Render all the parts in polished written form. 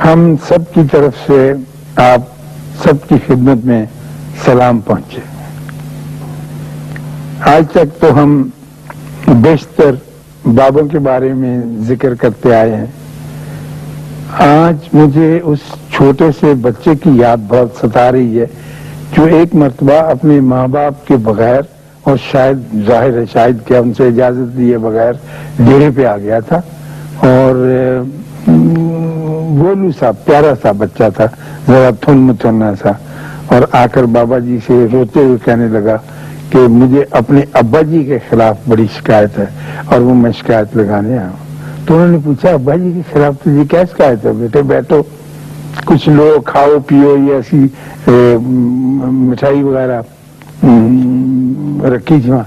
ہم سب کی طرف سے آپ سب کی خدمت میں سلام پہنچے۔ آج تک تو ہم بیشتر بابوں کے بارے میں ذکر کرتے آئے ہیں۔ آج مجھے اس چھوٹے سے بچے کی یاد بہت ستا رہی ہے جو ایک مرتبہ اپنے ماں باپ کے بغیر، اور شاید ظاہر ہے شاید کہ ہم سے اجازت دیے بغیر ڈیرے پہ آ گیا تھا، اور گولو سا پیارا سا بچہ تھا، ذرا تھن متھنا سا، اور آ کر بابا جی سے روتے ہوئے کہنے لگا کہ مجھے اپنے ابا جی کے خلاف بڑی شکایت ہے اور وہ میں شکایت لگانے آیا ہوں۔ تو انہوں نے پوچھا ابا جی کے خلاف تجھے کیا شکایت ہے؟ بیٹے بیٹھو، کچھ لو، کھاؤ پیو، یہ ایسی مٹھائی وغیرہ رکھی تھی وہاں۔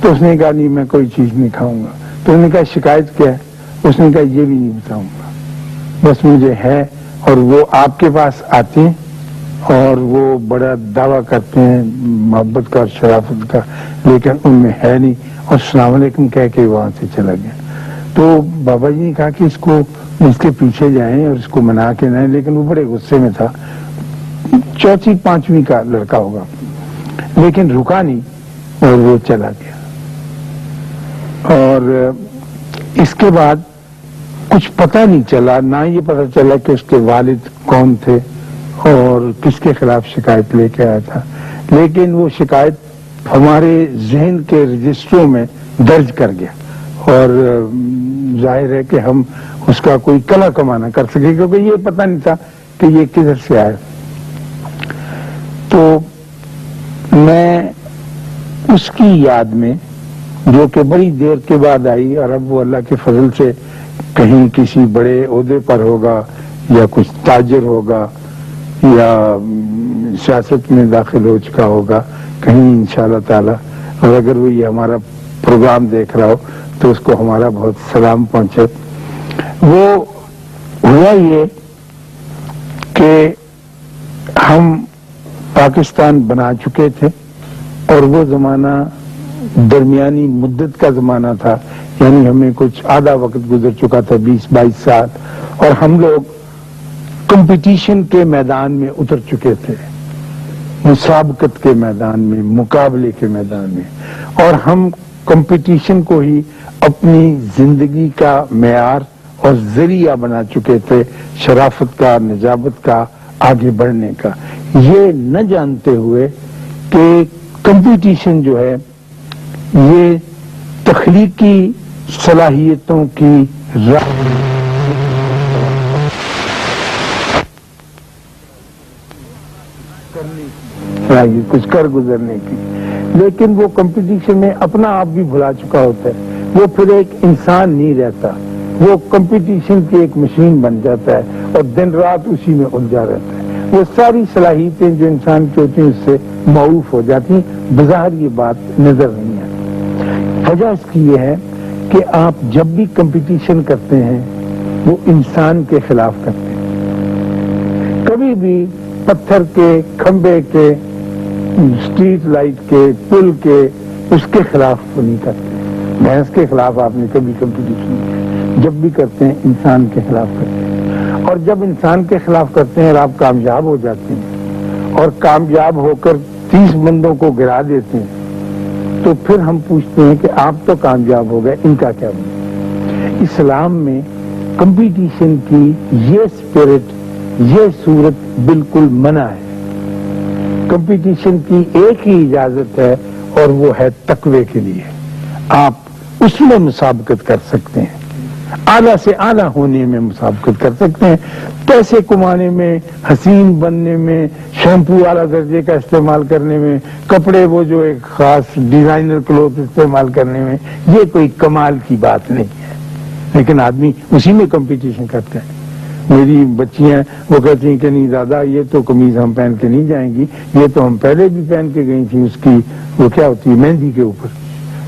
تو اس نے کہا نہیں میں کوئی چیز نہیں کھاؤں گا۔ تو انہوں نے کہا شکایت کیا ہے؟ اس نے کہا یہ بھی نہیں بتاؤں گا، بس مجھے ہے، اور وہ آپ کے پاس آتے ہیں اور وہ بڑا دعویٰ کرتے ہیں محبت کا اور شرافت کا، لیکن ان میں ہے نہیں، اور السلام علیکم کہہ کے وہاں سے چلا گیا۔ تو بابا جی نے کہا کہ اس کے پیچھے جائیں اور اس کو منا کے لائیں، لیکن وہ بڑے غصے میں تھا، 4 5ویں کا لڑکا ہوگا، لیکن رکا نہیں اور وہ چلا گیا۔ اور اس کے بعد کچھ پتہ نہیں چلا، نہ یہ پتہ چلا کہ اس کے والد کون تھے اور کس کے خلاف شکایت لے کے آیا تھا، لیکن وہ شکایت ہمارے ذہن کے رجسٹروں میں درج کر گیا، اور ظاہر ہے کہ ہم اس کا کوئی کلا کمانا کر سکے، کیونکہ یہ پتہ نہیں تھا کہ یہ کدھر سے آیا۔ تو میں اس کی یاد میں، جو کہ بڑی دیر کے بعد آئی، اور اب وہ اللہ کے فضل سے کہیں کسی بڑے عہدے پر ہوگا، یا کچھ تاجر ہوگا، یا سیاست میں داخل ہو چکا ہوگا کہیں انشاءاللہ تعالی، اور اگر وہ یہ ہمارا پروگرام دیکھ رہا ہو تو اس کو ہمارا بہت سلام پہنچے۔ وہ ہوا یہ کہ ہم پاکستان بنا چکے تھے، اور وہ زمانہ درمیانی مدت کا زمانہ تھا، یعنی ہمیں کچھ آدھا وقت گزر چکا تھا، 20-22 سال، اور ہم لوگ کمپٹیشن کے میدان میں اتر چکے تھے، مسابقت کے میدان میں، مقابلے کے میدان میں، اور ہم کمپٹیشن کو ہی اپنی زندگی کا معیار اور ذریعہ بنا چکے تھے، شرافت کا، نجابت کا، آگے بڑھنے کا، یہ نہ جانتے ہوئے کہ کمپٹیشن جو ہے یہ تخلیقی صلاحیتوں کی راہ کچھ کر گزرنے کی، لیکن وہ کمپٹیشن میں اپنا آپ بھی بھلا چکا ہوتا ہے، وہ پھر ایک انسان نہیں رہتا، وہ کمپٹیشن کی ایک مشین بن جاتا ہے اور دن رات اسی میں الجھا رہتا ہے۔ وہ ساری صلاحیتیں جو انسان کی ہوتی ہیں اس سے معروف ہو جاتی ہیں، بظاہر یہ بات نظر نہیں آتی۔ وجہ اس کی یہ ہے کہ آپ جب بھی کمپٹیشن کرتے ہیں وہ انسان کے خلاف کرتے ہیں، کبھی بھی پتھر کے، کھمبے کے، اسٹریٹ لائٹ کے، پل کے، اس کے خلاف نہیں کرتے، بھینس کے خلاف آپ نے کبھی کمپٹیشن نہیں کیا، جب بھی کرتے ہیں انسان کے خلاف کرتے ہیں، اور جب انسان کے خلاف کرتے ہیں اور آپ کامیاب ہو جاتے ہیں اور کامیاب ہو کر 30 بندوں کو گرا دیتے ہیں، تو پھر ہم پوچھتے ہیں کہ آپ تو کامیاب ہو گئے، ان کا کیا بنا؟ اسلام میں کمپٹیشن کی یہ اسپرٹ، یہ صورت بالکل منع ہے۔ کمپٹیشن کی ایک ہی اجازت ہے اور وہ ہے تقوی کے لیے، آپ اس میں مسابقت کر سکتے ہیں، اعلیٰ سے اعلیٰ ہونے میں مسابقت کر سکتے ہیں، پیسے کمانے میں، حسین بننے میں، شیمپو اعلیٰ درجے کا استعمال کرنے میں، کپڑے وہ جو ایک خاص ڈیزائنر کلوتھ استعمال کرنے میں، یہ کوئی کمال کی بات نہیں ہے، لیکن آدمی اسی میں کمپٹیشن کرتا ہے۔ میری بچیاں وہ کہتی ہیں کہ نہیں دادا یہ تو قمیض ہم پہن کے نہیں جائیں گی، یہ تو ہم پہلے بھی پہن کے گئی تھی، اس کی وہ کیا ہوتی ہے مہندی کے اوپر۔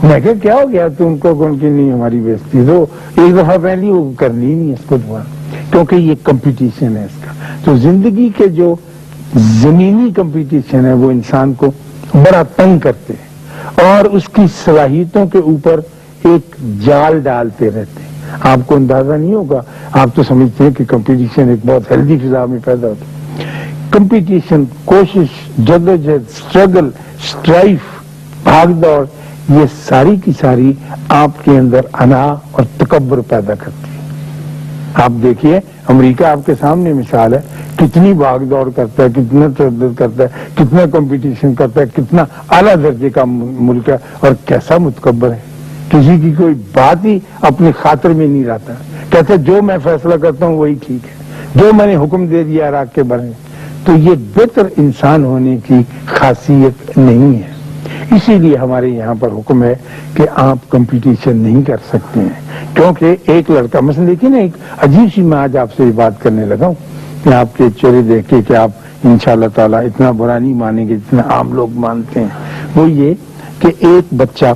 میں کہا کیا ہو گیا تم کو؟ کون کی نہیں ہماری بےزتی تو ایک دفعہ پہلی وہ کرنی نہیں اس کو دوبارہ، کیونکہ یہ کمپٹیشن ہے اس کا۔ تو زندگی کے جو زمینی کمپٹیشن ہے وہ انسان کو بڑا تنگ کرتے ہیں، اور اس کی صلاحیتوں کے اوپر ایک جال ڈالتے رہتے ہیں. آپ کو اندازہ نہیں ہوگا, آپ تو سمجھتے ہیں کہ کمپٹیشن ایک بہت ہیلدی فضا میں پیدا ہوتا ہے. کمپٹیشن, کوشش, جدوجہد, اسٹرگل, اسٹرائف, بھاگ دوڑ, یہ ساری کی ساری آپ کے اندر انا اور تکبر پیدا کرتی ہے. آپ دیکھیے امریکہ آپ کے سامنے مثال ہے, کتنی بھاگ دوڑ کرتا ہے, کتنا تردد کرتا ہے, کتنا کمپٹیشن کرتا ہے, کتنا اعلیٰ درجے کا ملک ہے, اور کیسا متکبر ہے. کسی کی کوئی بات ہی اپنی خاطر میں نہیں رہتا, کہتے جو میں فیصلہ کرتا ہوں وہی ٹھیک ہے, جو میں نے حکم دے دیا عراق کے بارے میں. تو یہ بہتر انسان ہونے کی خاصیت نہیں ہے. اسی لیے ہمارے یہاں پر حکم ہے کہ آپ کمپٹیشن نہیں کر سکتے ہیں, کیونکہ ایک لڑکا, مثلا دیکھیے نا, ایک عجیب سی میں آج آپ سے یہ بات کرنے لگا ہوں کہ آپ کے چہرے دیکھ کے کہ آپ انشاءاللہ تعالیٰ اتنا برا نہیں مانیں گے جتنا عام لوگ مانتے ہیں. وہ یہ کہ ایک بچہ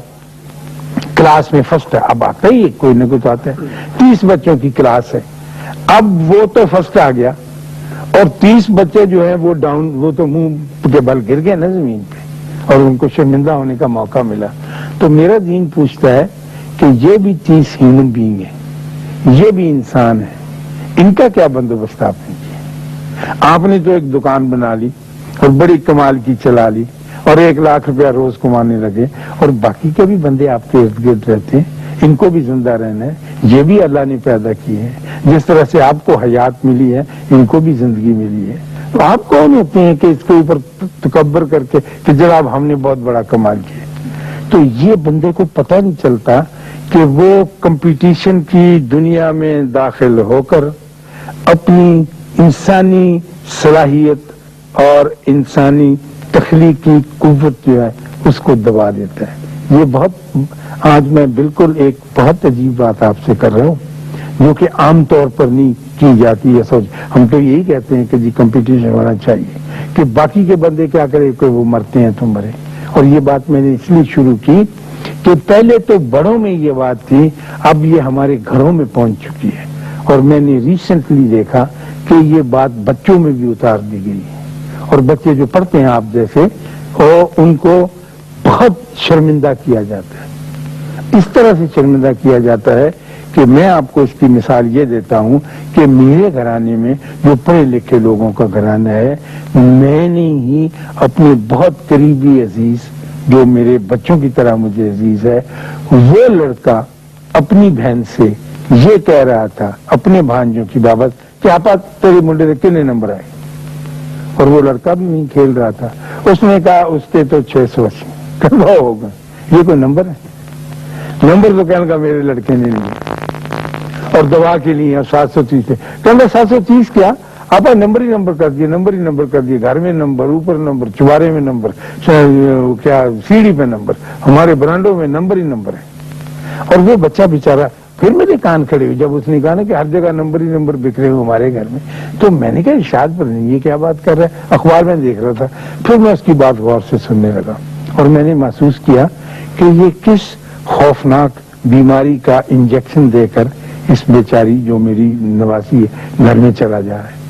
کلاس میں فرسٹ ہے, اب آتا ہی کوئی نہ کوئی تو آتا ہے, 30 بچوں کی کلاس ہے, اب وہ تو فرسٹ آ گیا اور 30 بچے جو ہیں وہ ڈاؤن, وہ تو منہ کے بل گر گئے نا زمین پہ, اور ان کو شرمندہ ہونے کا موقع ملا. تو میرا دین پوچھتا ہے کہ یہ بھی 30 ہیومن بینگ ہیں, یہ بھی انسان ہے, ان کا کیا بندوبست آپ نے کیا؟ آپ نے تو ایک دکان بنا لی اور بڑی کمال کی چلا لی اور 1 لاکھ روپیہ روز کمانے لگے, اور باقی کے بھی بندے آپ کے ارد گرد رہتے ہیں, ان کو بھی زندہ رہنا ہے, یہ بھی اللہ نے پیدا کیے ہیں. جس طرح سے آپ کو حیات ملی ہے ان کو بھی زندگی ملی ہے. تو آپ کون ہوتے ہیں کہ اس کے اوپر تکبر کر کے کہ جناب ہم نے بہت بڑا کمال کیا؟ تو یہ بندے کو پتہ نہیں چلتا کہ وہ کمپٹیشن کی دنیا میں داخل ہو کر اپنی انسانی صلاحیت اور انسانی تخلیقی قوت جو ہے اس کو دبا دیتا ہے. یہ بہت, آج میں بالکل ایک بہت عجیب بات آپ سے کر رہا ہوں جو کہ عام طور پر نہیں کی جاتی ہے. سوچ, ہم تو یہی کہتے ہیں کہ جی کمپٹیشن ہونا چاہیے کہ باقی کے بندے کیا کرے کہ وہ مرتے ہیں تو مرے. اور یہ بات میں نے اس لیے شروع کی کہ پہلے تو بڑوں میں یہ بات تھی, اب یہ ہمارے گھروں میں پہنچ چکی ہے, اور میں نے ریسنٹلی دیکھا کہ یہ بات بچوں میں بھی اتار دی گئی ہے, اور بچے جو پڑھتے ہیں آپ جیسے, اور ان کو بہت شرمندہ کیا جاتا ہے. اس طرح سے شرمندہ کیا جاتا ہے کہ میں آپ کو اس کی مثال یہ دیتا ہوں کہ میرے گھرانے میں جو پڑھے لکھے لوگوں کا گھرانہ ہے, میں نے ہی اپنے بہت قریبی عزیز جو میرے بچوں کی طرح مجھے عزیز ہے, وہ لڑکا اپنی بہن سے یہ کہہ رہا تھا اپنے بھانجوں کی بابت کہ آپا تیرے منڈے سے کتنے نمبر آئے, اور وہ لڑکا بھی نہیں کھیل رہا تھا. اس نے کہا اس کے تو 680. کہا ہوگا یہ کوئی نمبر ہے؟ نمبر تو کہنے کا میرے لڑکے نے لیے, اور دوا کے لیے 730 ہے. کہنا 730 کیا آپ نمبر ہی نمبر کر دیے, نمبر ہی نمبر کر دیے, گھر میں نمبر, اوپر نمبر, چوارے میں نمبر, کیا سیڑھی پہ نمبر, ہمارے برانڈوں میں نمبر ہی نمبر ہے. اور وہ بچہ بیچارہ پھر میرے کان کھڑے ہوئے جب اس نے کہا نا کہ ہر جگہ نمبر ہی نمبر بکھرے ہوئے ہمارے گھر میں. تو میں نے کہا ارشاد پر نہیں, یہ کیا بات کر رہا ہے, اخبار میں دیکھ رہا تھا. پھر میں اس کی بات غور سے سننے لگا اور میں نے محسوس کیا کہ یہ کس خوفناک بیماری کا انجیکشن دے کر اس بیچاری جو میری نواسی ہے گھر میں چلا جا رہا ہے.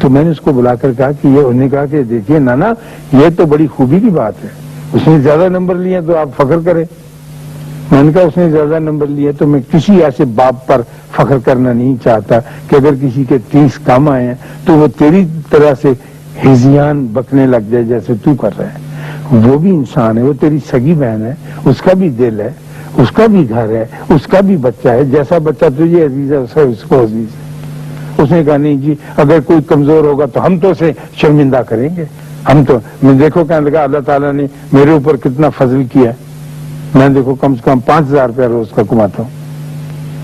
تو میں نے اس کو بلا کر کہا کہ یہ, انہوں نے کہا کہ دیکھیے نانا یہ تو بڑی خوبی کی بات ہے, اس نے زیادہ نمبر لیے تو آپ فخر کریں. میں نے کہا اس نے زیادہ نمبر لیے تو میں کسی ایسے باپ پر فخر کرنا نہیں چاہتا کہ اگر کسی کے 30 کم آئے ہیں تو وہ تیری طرح سے ہزیان بکنے لگ جائے جیسے تو کر رہا ہے. وہ بھی انسان ہے, وہ تیری سگی بہن ہے, اس کا بھی دل ہے, اس کا بھی گھر ہے, اس کا بھی بچہ ہے, جیسا بچہ تجھے عزیز ہے اس کو عزیز ہے. اس نے کہا نہیں جی اگر کوئی کمزور ہوگا تو ہم تو اسے شرمندہ کریں گے. ہم تو, میں دیکھو کہنے لگا اللہ تعالیٰ نے میرے اوپر کتنا فضل کیا ہے, میں دیکھو کم سے کم 5000 روپیہ روز کا کماتا ہوں,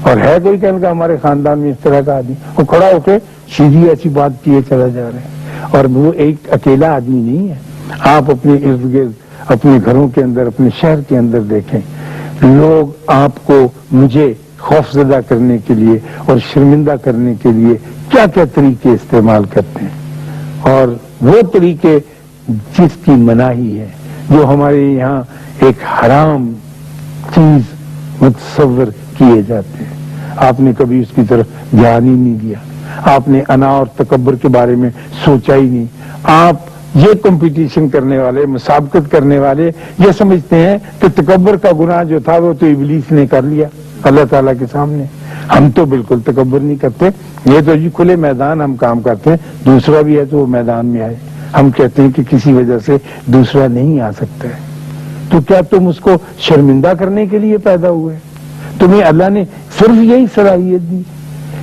اور ہے کوئی کہنے کا ہمارے خاندان میں اس طرح کا آدمی. وہ کھڑا ہو کے سیدھی ایسی بات کیے چلا جا رہے ہیں. اور وہ ایک اکیلا آدمی نہیں ہے, آپ اپنے ارد گرد, اپنے گھروں کے اندر, اپنے شہر کے اندر دیکھیں, لوگ آپ کو, مجھے خوفزدہ کرنے کے لیے اور شرمندہ کرنے کے لیے کیا کیا طریقے استعمال کرتے ہیں. اور وہ طریقے جس کی مناہی ہے, جو ہمارے یہاں ایک حرام چیز متصور کیے جاتے ہیں, آپ نے کبھی اس کی طرف دھیان ہی نہیں دیا. آپ نے انا اور تکبر کے بارے میں سوچا ہی نہیں. آپ یہ کمپٹیشن کرنے والے، مسابقت کرنے والے یہ سمجھتے ہیں کہ تکبر کا گناہ جو تھا وہ تو ابلیس نے کر لیا اللہ تعالیٰ کے سامنے. ہم تو بالکل تکبر نہیں کرتے، یہ تو جی کھلے میدان ہم کام کرتے ہیں، دوسرا بھی ہے تو وہ میدان میں آئے. ہم کہتے ہیں کہ کسی وجہ سے دوسرا نہیں آ سکتا ہے. تو کیا تم اس کو شرمندہ کرنے کے لیے پیدا ہوئے؟ تمہیں اللہ نے صرف یہی صلاحیت دی؟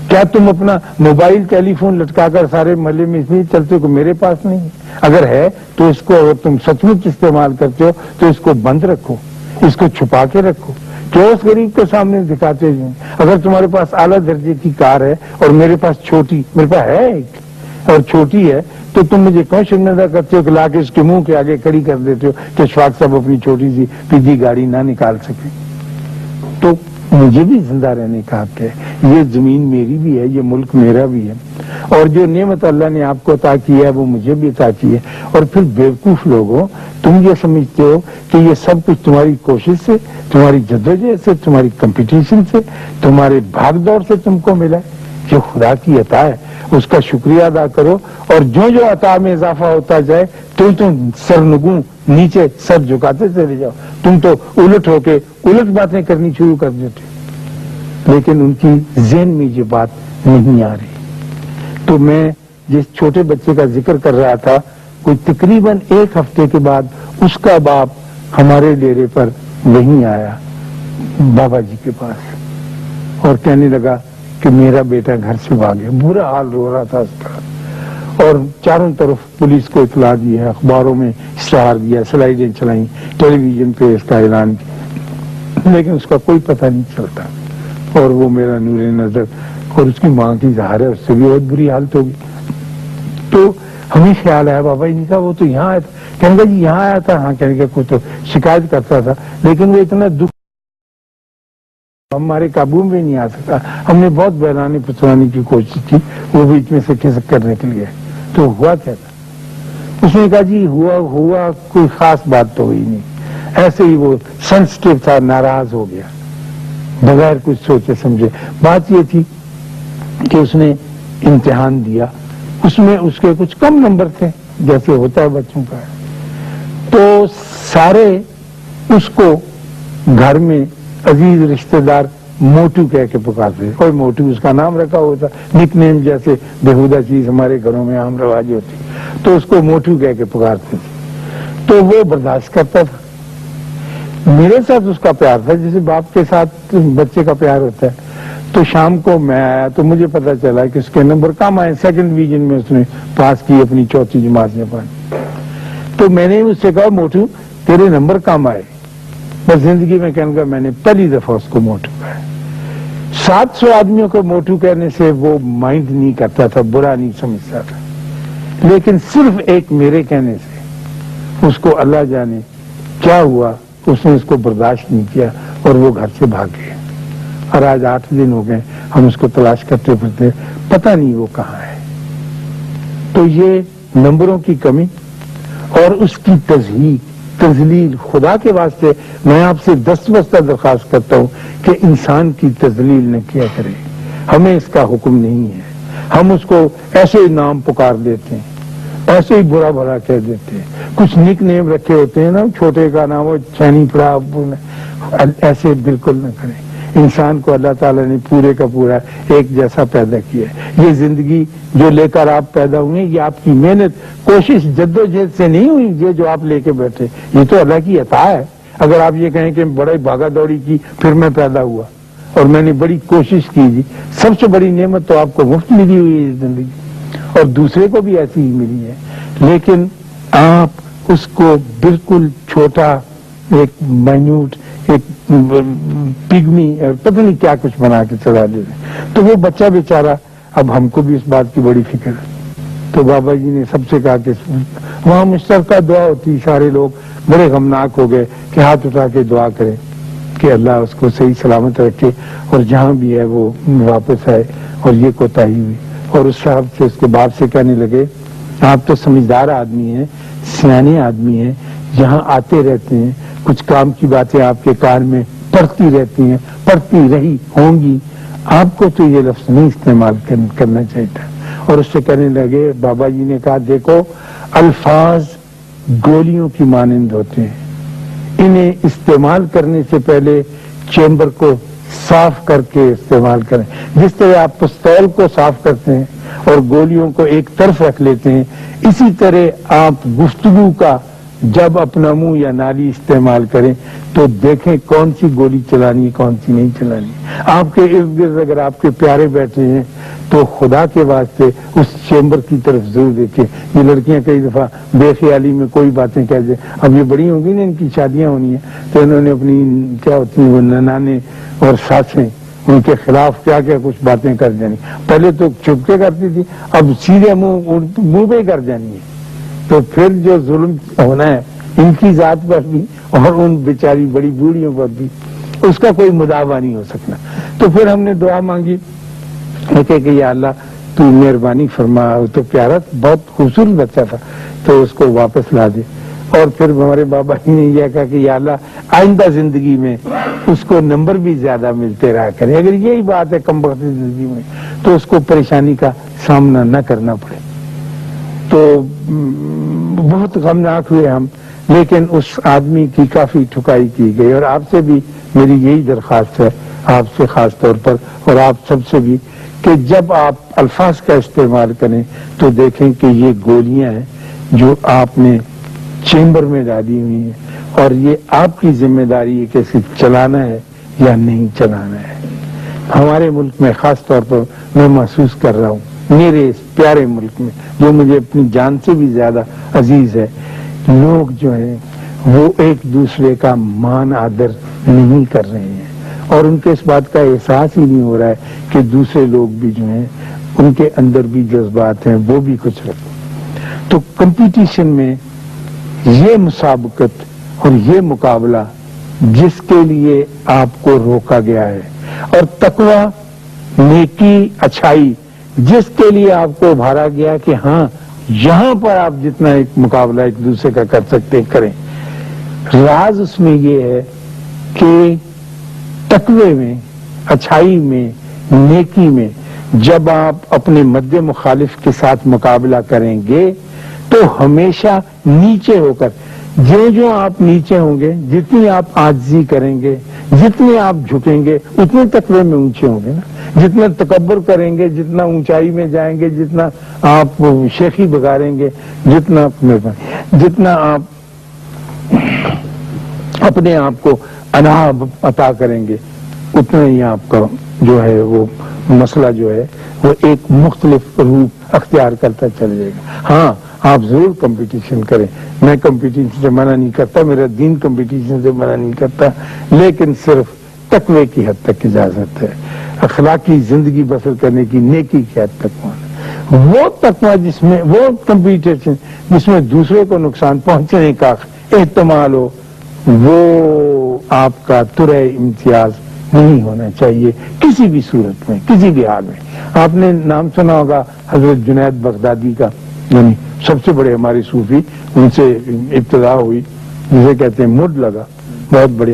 کیا تم اپنا موبائل ٹیلی فون لٹکا کر سارے محلے میں اس لیے چلتے ہو کہ میرے پاس نہیں ہے؟ اگر ہے تو اس کو، اگر تم سچ مچ استعمال کرتے ہو تو اس کو بند رکھو، اس کو چھپا کے رکھو، کیوں اس غریب کے سامنے دکھاتے ہیں؟ اگر تمہارے پاس اعلیٰ درجے کی کار ہے اور میرے پاس چھوٹی، میرے پاس ہے ایک اور چھوٹی ہے، تو تم مجھے کیوں شرمندہ کرتے ہو کہ لا کے اس کے منہ کے آگے کھڑی کر دیتے ہو کہ اشفاق صاحب اپنی چھوٹی سی پیجی گاڑی نہ نکال سکے؟ تو مجھے بھی زندہ رہنے کا حق ہے، یہ زمین میری بھی ہے، یہ ملک میرا بھی ہے، اور جو نعمت اللہ نے آپ کو عطا کی ہے وہ مجھے بھی عطا کی ہے. اور پھر بیوقوف لوگوں، تم یہ سمجھتے ہو کہ یہ سب کچھ تمہاری کوشش سے، تمہاری جدوجہد سے، تمہاری کمپٹیشن سے، تمہارے بھاگ دوڑ سے تم کو ملا ہے. جو خدا کی عطا ہے اس کا شکریہ ادا کرو، اور جو جو عطا میں اضافہ ہوتا جائے تم سرنگوں نیچے سر جھکاتے چلے جاؤ. تم تو الٹ ہو کے الٹ باتیں کرنی شروع کر دیتے، لیکن ان کی ذہن میں یہ بات نہیں آ رہی. تو میں جس چھوٹے بچے کا ذکر کر رہا تھا، کوئی تقریباً 1 ہفتے کے بعد اس کا باپ ہمارے ڈیرے پر وہیں آیا بابا جی کے پاس، اور کہنے لگا کہ میرا بیٹا گھر سے بھاگے. برا حال رو رہا تھا اس کا، اور چاروں طرف پولیس کو اطلاع دی ہے، اخباروں میں اشتہار دیا، سلائیڈیں چلائیں، ٹیلی ویژن پہ اس کا اعلان کیا، لیکن اس کا کوئی پتہ نہیں چلتا. اور وہ میرا نور نظر اور اس کی ماں کی ظاہر ہے، اس سے بھی بہت بری حالت ہوگی. تو ہمیں خیال آیا بابا جی کا وہ تو یہاں آیا تھا. کہنے گا جی یہاں آیا تھا؟ ہاں. کہنے گا کوئی تو شکایت کرتا تھا، لیکن وہ اتنا دکھ ہمارے قابو میں نہیں آ سکا. ہم نے بہت بہلانے پھسلانے کی کوشش کی، وہ بیچ میں سے کھسک کر نکل گیا. تو ہوا کیا تھا؟ اس نے کہا جی ہوا کوئی خاص بات تو ہوئی نہیں، ایسے ہی وہ سینسٹیو تھا، ناراض ہو گیا بغیر کچھ سوچے سمجھے. بات یہ تھی کہ اس نے امتحان دیا، اس میں اس کے کچھ کم نمبر تھے جیسے ہوتا ہے بچوں کا. تو سارے اس کو گھر میں عزیز رشتہ دار موٹو کہہ کے پکارتے، کوئی موٹو اس کا نام رکھا ہوتا، نک نیم جیسے بےہودہ چیز ہمارے گھروں میں عام رواج ہوتی، تو اس کو موٹو کہہ کے پکارتے تھے. تو وہ برداشت کرتا تھا. میرے ساتھ اس کا پیار تھا جیسے باپ کے ساتھ بچے کا پیار ہوتا ہے. تو شام کو میں آیا تو مجھے پتا چلا کہ اس کے نمبر کم آئے، 2nd ڈویژن میں اس نے پاس کی اپنی 4تھی جماعت میں پڑھی. تو میں نے اس سے کہا موٹو تیرے نمبر کم آئے. بس زندگی میں کہنے کا میں نے پہلی دفعہ اس کو موٹو کہا. 700 آدمیوں کو موٹو کہنے سے وہ مائنڈ نہیں کرتا تھا، برا نہیں سمجھتا تھا، لیکن صرف ایک میرے کہنے سے اس کو اللہ جانے کیا ہوا، اس نے اس کو برداشت نہیں کیا اور وہ گھر سے بھاگ گیا. اور آج 8 دن ہو گئے ہم اس کو تلاش کرتے پھرتے، پتہ نہیں وہ کہاں ہے. تو یہ نمبروں کی کمی اور اس کی تذلیل، خدا کے واسطے میں آپ سے دستبستہ درخواست کرتا ہوں کہ انسان کی تذلیل نہ کیا کرے. ہمیں اس کا حکم نہیں ہے. ہم اس کو ایسے ہی نام پکار دیتے ہیں، ایسے ہی برا بھلا کہہ دیتے ہیں. کچھ نک نیم رکھے ہوتے ہیں نا، چھوٹے کا نام وہ چینی پڑا ابو نے، ایسے بالکل نہ کریں. انسان کو اللہ تعالیٰ نے پورے کا پورا ایک جیسا پیدا کیا ہے. یہ زندگی جو لے کر آپ پیدا ہوئے یہ آپ کی محنت، کوشش، جدوجہد سے نہیں ہوئی. یہ جو آپ لے کے بیٹھے یہ تو اللہ کی عطا ہے. اگر آپ یہ کہیں کہ بڑی بھاگا دوڑی کی پھر میں پیدا ہوا اور میں نے بڑی کوشش کی، جی سب سے بڑی نعمت تو آپ کو مفت ملی ہوئی ہے زندگی، اور دوسرے کو بھی ایسی ہی ملی ہے. لیکن آپ اس کو بالکل چھوٹا، ایک مائنیوٹ، ایک پگمی، پتہ نہیں کیا کچھ بنا کے چلا دے رہے. تو وہ بچہ بیچارہ، اب ہم کو بھی اس بات کی بڑی فکر ہے. تو بابا جی نے سب سے کہا کہ وہاں مشترکہ دعا ہوتی، سارے لوگ بڑے غمناک ہو گئے کہ ہاتھ اٹھا کے دعا کریں کہ اللہ اس کو صحیح سلامت رکھے اور جہاں بھی ہے وہ واپس آئے. اور یہ کوتاہی ہوئی. اور اس صاحب سے، اس کے باپ سے کہنے لگے آپ تو سمجھدار آدمی ہیں، سیانے آدمی ہیں، یہاں آتے رہتے ہیں، کچھ کام کی باتیں آپ کے کان میں پڑتی رہتی ہیں، پڑتی رہی ہوں گی، آپ کو تو یہ لفظ نہیں استعمال کرنا چاہیے تھا. اور اس سے کہنے لگے، بابا جی نے کہا دیکھو الفاظ گولیوں کی مانند ہوتے ہیں. انہیں استعمال کرنے سے پہلے چیمبر کو صاف کر کے استعمال کریں. جس طرح آپ پستول کو صاف کرتے ہیں اور گولیوں کو ایک طرف رکھ لیتے ہیں، اسی طرح آپ گفتگو کا جب اپنا منہ یا نالی استعمال کریں تو دیکھیں کون سی گولی چلانی کون سی نہیں چلانی. آپ کے ارد گرد اگر آپ کے پیارے بیٹھے ہیں تو خدا کے واسطے اس چیمبر کی طرف ضرور دیکھیں. یہ لڑکیاں کئی دفعہ بے خیالی میں کوئی باتیں کہہ دیں. اب یہ بڑی ہوں گی نا، ان کی شادیاں ہونی ہیں، تو انہوں نے اپنی کیا ہوتی ہیں وہ ننانے اور ساسیں، ان کے خلاف کیا کیا کچھ باتیں کر جانی. پہلے تو چھپ کے کرتی تھی، اب سیدھے منہ پہ کر جانی ہے. تو پھر جو ظلم ہونا ہے ان کی ذات پر بھی اور ان بیچاری بڑی بوڑھیوں پر بھی، اس کا کوئی مداوع نہیں ہو سکنا. تو پھر ہم نے دعا مانگی کہ یا اللہ تو مہربانی فرما. تو پیارا بہت خوبصورت بچہ تھا، تو اس کو واپس لا دے. اور پھر ہمارے بابا جی نے یہ کہا کہ یا اللہ آئندہ زندگی میں اس کو نمبر بھی زیادہ ملتے رہا کریں. اگر یہی بات ہے کم وقتی زندگی میں تو اس کو پریشانی کا سامنا نہ کرنا پڑے. تو بہت غمناک ہوئے ہم، لیکن اس آدمی کی کافی ٹھکائی کی گئی. اور آپ سے بھی میری یہی درخواست ہے، آپ سے خاص طور پر اور آپ سب سے بھی، کہ جب آپ الفاظ کا استعمال کریں تو دیکھیں کہ یہ گولیاں ہیں جو آپ نے چیمبر میں ڈالی ہوئی ہیں، اور یہ آپ کی ذمہ داری ہے کہ اسے چلانا ہے یا نہیں چلانا ہے. ہمارے ملک میں خاص طور پر میں محسوس کر رہا ہوں، میرے اس پیارے ملک میں جو مجھے اپنی جان سے بھی زیادہ عزیز ہے، لوگ جو ہیں وہ ایک دوسرے کا مان آدر نہیں کر رہے ہیں، اور ان کے اس بات کا احساس ہی نہیں ہو رہا ہے کہ دوسرے لوگ بھی جو ہیں ان کے اندر بھی جذبات ہیں، وہ بھی کچھ رکھیں. تو کمپٹیشن میں یہ مسابقت اور یہ مقابلہ جس کے لیے آپ کو روکا گیا ہے، اور تقوی، نیکی، اچھائی جس کے لیے آپ کو ابھارا گیا کہ ہاں یہاں پر آپ جتنا ایک مقابلہ ایک دوسرے کا کر سکتے کریں. راز اس میں یہ ہے کہ تقوی میں، اچھائی میں، نیکی میں جب آپ اپنے مد مخالف کے ساتھ مقابلہ کریں گے تو ہمیشہ نیچے ہو کر، جو آپ نیچے ہوں گے، جتنی آپ عاجزی کریں گے، جتنے آپ جھکیں گے، اتنے تقوی میں اونچے ہوں گے نا. جتنا تکبر کریں گے، جتنا اونچائی میں جائیں گے، جتنا آپ شیخی بگاریں گے، جتنا آپ اپنے آپ کو انا عطا کریں گے، اتنا ہی آپ کا جو ہے وہ مسئلہ جو ہے وہ ایک مختلف روپ اختیار کرتا چل جائے گا. ہاں آپ ضرور کمپٹیشن کریں، میں کمپٹیشن سے منع نہیں کرتا، میرا دین کمپٹیشن سے منع نہیں کرتا، لیکن صرف تقوی کی حد تک اجازت ہے. اخلاقی زندگی بسر کرنے کی نیکی کی حد تک وہ تقوی جس میں، وہ کمپٹیشن جس میں دوسرے کو نقصان پہنچنے کا احتمال ہو، وہ آپ کا ترے امتیاز نہیں ہونا چاہیے کسی بھی صورت میں، کسی بھی حال میں. آپ نے نام سنا ہوگا حضرت جنید بغدادی کا، یعنی سب سے بڑے ہمارے صوفی، ان سے ابتدا ہوئی، جسے کہتے ہیں مڈ لگا، بہت بڑے.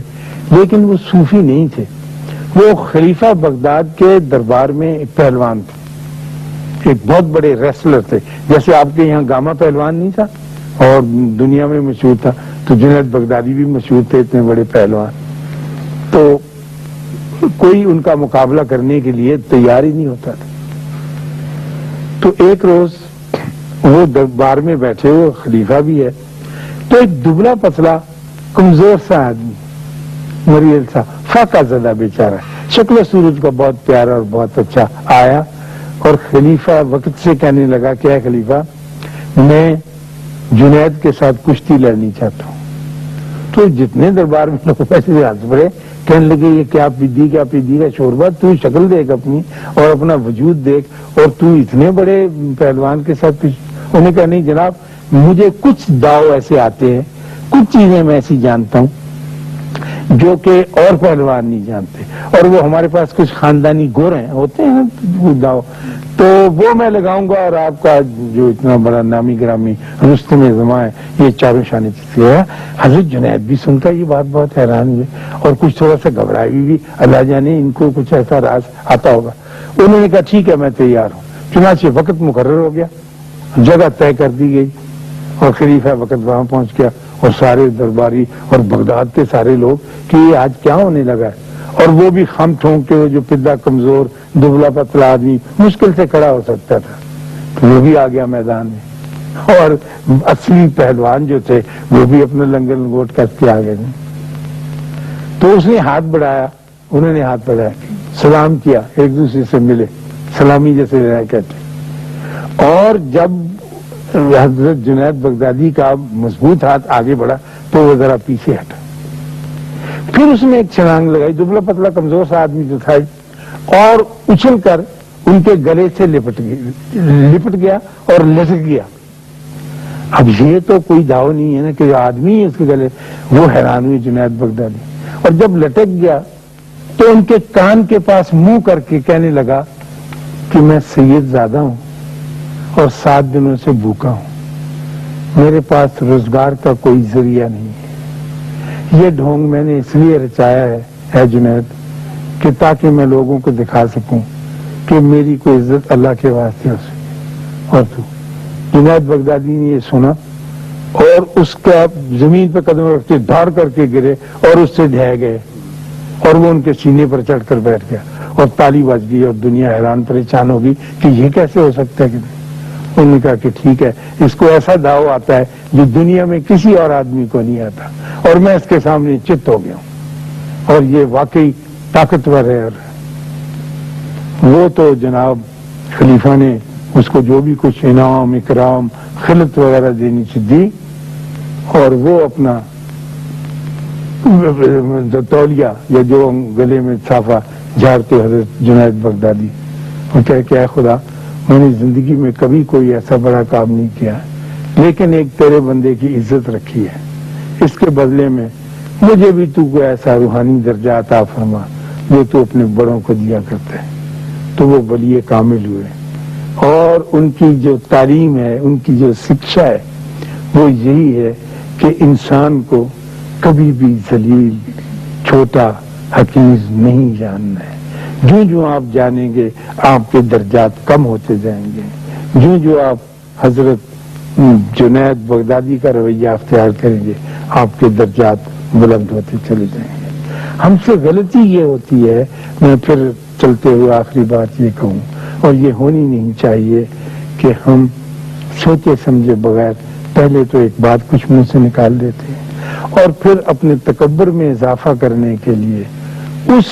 لیکن وہ صوفی نہیں تھے، وہ خلیفہ بغداد کے دربار میں ایک پہلوان تھے، ایک بہت بڑے ریسلر تھے. جیسے آپ کے یہاں گاما پہلوان نہیں تھا اور دنیا میں مشہور تھا، تو جنید بغدادی بھی مشہور تھے، اتنے بڑے پہلوان. تو کوئی ان کا مقابلہ کرنے کے لیے تیار ہی نہیں ہوتا تھا. تو ایک روز وہ دربار میں بیٹھے ہوئے، خلیفہ بھی ہے، تو ایک دبلا پتلا کمزور سا آدمی، مریض سا، فاقہ زدہ بیچارہ، شکل و صورت کا بہت پیارا اور بہت اچھا، آیا اور خلیفہ وقت سے کہنے لگا کہ اے خلیفہ، میں جنید کے ساتھ کشتی لڑنی چاہتا ہوں. تو جتنے دربار میں لوگ پیسے ہاتھ پڑے، کہنے لگے یہ کیا پیدی کا شوربہ، تو شکل دیکھ اپنی اور اپنا وجود دیکھ، اور تو اتنے بڑے پہلوان کے ساتھ. انہیں کہا نہیں جناب، مجھے کچھ داؤ ایسے آتے ہیں، کچھ چیزیں میں ایسی جانتا ہوں جو کہ اور پہلوان نہیں جانتے، اور وہ ہمارے پاس کچھ خاندانی گور ہیں ہوتے ہیں داؤ، تو وہ میں لگاؤں گا، اور آپ کا جو اتنا بڑا نامی گرامی رستم زماں ہے یہ چاروں شانے چیزیں ہے. حضرت جنید بھی سنتا یہ بات بہت حیران ہوئے اور کچھ تھوڑا سا گھبرائے بھی، اللہ جانے ان کو کچھ ایسا راز آتا ہوگا. انہوں نے کہا ٹھیک ہے میں تیار ہوں. چنانچہ وقت مقرر ہو گیا، جگہ طے کر دی گئی، اور خلیفہ وقت وہاں پہنچ گیا اور سارے درباری اور بغداد کے سارے لوگ کہ یہ آج کیا ہونے لگا ہے، اور وہ بھی خم ٹھونک کے جو پدہ کمزور دبلا پتلا آدمی مشکل سے کھڑا ہو سکتا تھا تو وہ بھی آ گیا میدان میں، اور اصلی پہلوان جو تھے وہ بھی اپنا لنگر لنگوٹ کس کے آ گئے۔ تو اس نے ہاتھ بڑھایا، انہوں نے ہاتھ بڑھایا، سلام کیا، ایک دوسرے سے ملے، سلامی جیسے کہتے، اور جب حضرت جنید بغدادی کا مضبوط ہاتھ آگے بڑھا تو وہ ذرا پیچھے ہٹا، پھر اس نے ایک چھلانگ لگائی، دبلا پتلا کمزور سا آدمی جو تھا، اور اچھل کر ان کے گلے سے لپٹ گیا اور لٹک گیا۔ اب یہ تو کوئی دعوی نہیں ہے نا کہ آدمی اس کے گلے، وہ حیران ہوئی جنید بغدادی، اور جب لٹک گیا تو ان کے کان کے پاس منہ کر کے کہنے لگا کہ میں سید زادہ ہوں اور 7 دنوں سے بھوکا ہوں، میرے پاس روزگار کا کوئی ذریعہ نہیں ہے، یہ ڈھونگ میں نے اس لیے رچایا ہے اے جنید کہ تاکہ میں لوگوں کو دکھا سکوں کہ میری کوئی عزت اللہ کے واسطے ہو سکے۔ اور تو جنید بغدادی نے یہ سنا اور اس کا زمین پہ قدم رکھتے دھاڑ کر کے گرے اور اس سے ڈھہ گئے، اور وہ ان کے سینے پر چڑھ کر بیٹھ گیا اور تالی بج گئی اور دنیا حیران پریشان ہوگی کہ یہ کیسے ہو سکتا ہے۔ انہوں نے کہا کہ ٹھیک ہے، اس کو ایسا داؤ آتا ہے جو دنیا میں کسی اور آدمی کو نہیں آتا، اور میں اس کے سامنے چت ہو گیا ہوں، اور یہ واقعی طاقتور ہے۔ وہ تو جناب خلیفہ نے اس کو جو بھی کچھ انعام اکرام خلعت وغیرہ دینی تھی دی، اور وہ اپنا تولیہ یا جو گلے میں صافہ جھاڑتے حضرت جنید بغدادی اور کہہ کہ اے خدا، میں نے زندگی میں کبھی کوئی ایسا بڑا کام نہیں کیا، لیکن ایک تیرے بندے کی عزت رکھی ہے، اس کے بدلے میں مجھے بھی تو کوئی ایسا روحانی درجہ عطا فرما جو تو اپنے بڑوں کو دیا کرتا ہے۔ تو وہ ولی کامل ہوئے، اور ان کی جو تعلیم ہے، ان کی جو شکشا ہے، وہ یہی ہے کہ انسان کو کبھی بھی ذلیل، چھوٹا، حقیر نہیں جاننا ہے۔ جو آپ جانیں گے آپ کے درجات کم ہوتے جائیں گے، جو آپ حضرت جنید بغدادی کا رویہ اختیار کریں گے آپ کے درجات بلند ہوتے چلے جائیں گے۔ ہم سے غلطی یہ ہوتی ہے، میں پھر چلتے ہوئے آخری بات یہ کہوں، اور یہ ہونی نہیں چاہیے کہ ہم سوچے سمجھے بغیر پہلے تو ایک بات کچھ منہ سے نکال دیتے ہیں، اور پھر اپنے تکبر میں اضافہ کرنے کے لیے اس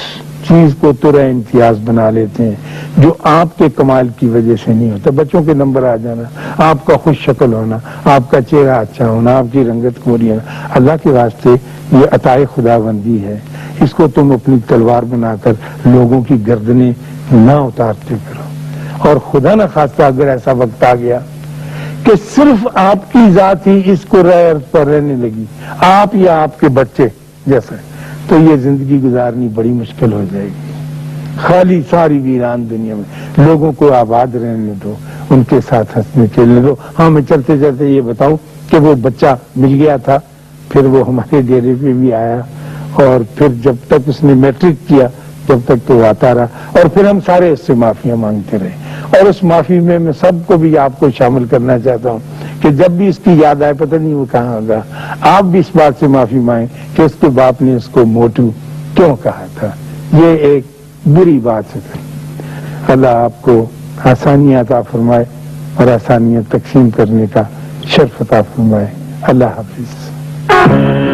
چیز کو ترا امتیاز بنا لیتے ہیں جو آپ کے کمال کی وجہ سے نہیں ہوتا۔ بچوں کے نمبر آ جانا، آپ کا خوش شکل ہونا، آپ کا چہرہ اچھا ہونا، آپ کی رنگت گوری ہونا، اللہ کے واسطے یہ عطائے خدا بندی ہے، اس کو تم اپنی تلوار بنا کر لوگوں کی گردنیں نہ اتارتے کرو۔ اور خدا نہ خواستہ اگر ایسا وقت آ گیا کہ صرف آپ کی ذات ہی اس کو پر رہنے لگی، آپ یا آپ کے بچے جیسا، تو یہ زندگی گزارنی بڑی مشکل ہو جائے گی۔ خالی ساری ویران دنیا میں لوگوں کو آباد رہنے دو، ان کے ساتھ ہنسنے کھیلنے دو۔ ہاں، میں چلتے چلتے یہ بتاؤں کہ وہ بچہ مل گیا تھا، پھر وہ ہمارے ڈیرے پہ بھی آیا، اور پھر جب تک اس نے میٹرک کیا جب تک تو آتا رہا، اور پھر ہم سارے اس سے معافیاں مانگتے رہے۔ اور اس معافی میں میں سب کو بھی آپ کو شامل کرنا چاہتا ہوں کہ جب بھی اس کی یاد آئے، پتہ نہیں وہ کہاں ہوگا، آپ بھی اس بات سے معافی مانگیں کہ اس کے باپ نے اس کو موٹو کیوں کہا تھا، یہ ایک بری بات ہے۔ اللہ آپ کو آسانیاں عطا فرمائے اور آسانیاں تقسیم کرنے کا شرف عطا فرمائے۔ اللہ حافظ۔